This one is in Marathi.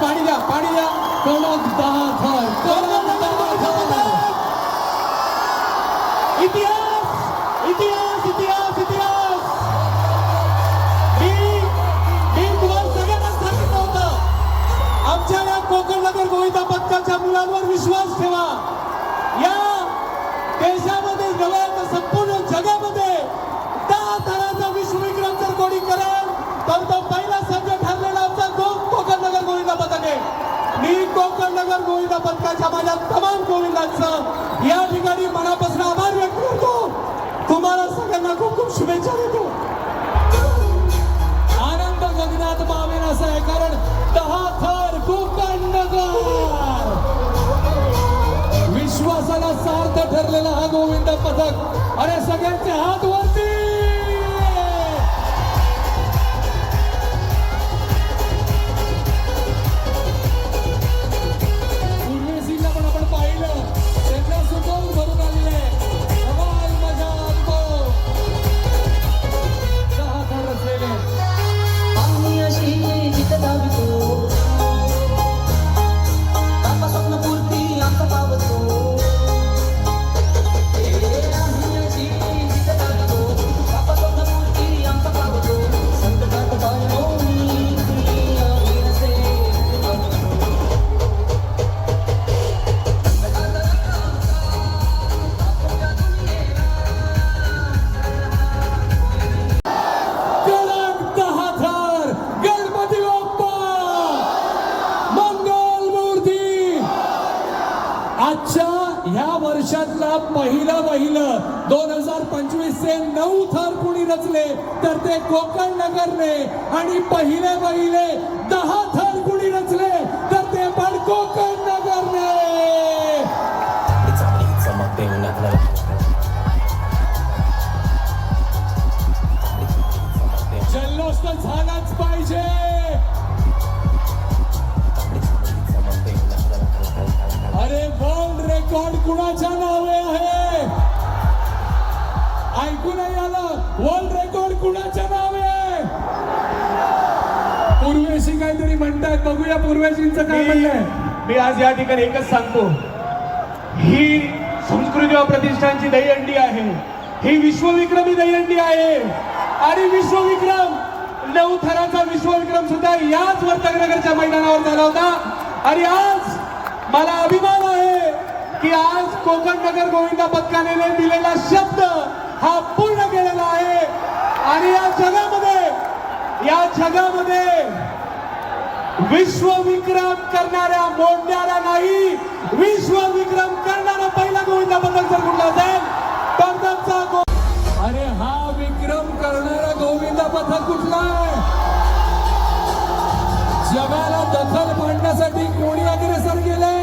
पाणी द्या कडक 10 थर इतिहास इतिहास इतिहास इतिहास मी तुम्हाला सगळ्यांना सांगितलं होतं, आमच्या या कोकण नगर गोविंदा पथकाच्या मुलांवर विश्वास ठेवा. या देशामध्ये नव्हे तर संपूर्ण जगामध्ये 10 थराचा विश्वविक्रम जर कोणी करेल तर तो पहिला संघ ठरलेला आमचा कोकण नगर गोविंदा पथक आहे. मी कोकण नगर गोविंदा पथकाच्या माझ्या तमाम गोविंदांचं या ठिकाणी मनापासून आभार व्यक्त करतो. तुम्हाला सगळ्यांना खूप खूप शुभेच्छा देतो. आनंद गगनात मावेन असं आहे, कारण 10 थर कोकण नगर विश्वासाला सार्थ ठरलेला हा गोविंद पथक. अरे सगळ्यांचे हात वरती. उर्वेशीला पण आपण पाहिलं, त्यांना सुटून भरून आलेलं आहे. धमाल मजा अनुभव 10 थर रचलेले. आम्ही अशी जित धावतो, बापा स्वप्नपूर्ती आमचा पावतो. आम्ही अशी जित धावतो, बापा स्वप्नपूर्ती आमचा पावतो. संकटात पायो मी तुम्ही आम्ही असे कडक 10 थर गणपती बाप्पा मंगल मूर्ती. आजच्या ह्या वर्षातला पहिलं 2025 चे 9 थर कुणी रचले तर ते कोकण नगरने, आणि पहिले 10 थर कुणी रचले तर ते पण कोकण नगरने. जल्लोष तर झालाच पाहिजे. अरे वर्ल्ड रेकॉर्ड कुणाच्या नावे आहे? ऐकू नाही आलं? वर्ल्ड रेकॉर्ड कुणाच्या नावे आहे? पूर्वेशी काहीतरी म्हणतायत, बघूया पूर्वेशींचं काय म्हणणं आहे. मी आज या ठिकाणी एकच सांगतो, ही संस्कृती व प्रतिष्ठानची दहीहंडी आहे. ही विश्वविक्रमी दहीहंडी आहे, आणि विश्वविक्रम 9 थराचा विश्वविक्रम सुद्धा याच वर्तकनगरच्या मैदानावर झाला होता. आणि आज मला अभिमान आहे की आज कोकण नगर गोविंदा पथकाने दिलेला शब्द हा पूर्ण केलेला आहे. आणि या जगामध्ये विश्वविक्रम करणाऱ्या, मोडणारा नाही, विश्वविक्रम करणारा पहिला गोविंदा पथक जर कुठला असेल तर त्यांचा. अरे हा विक्रम करणारा गोविंदा पथक कुठला आहे? जगाला दखल पाडण्यासाठी कोणी अग्रेसर गेले?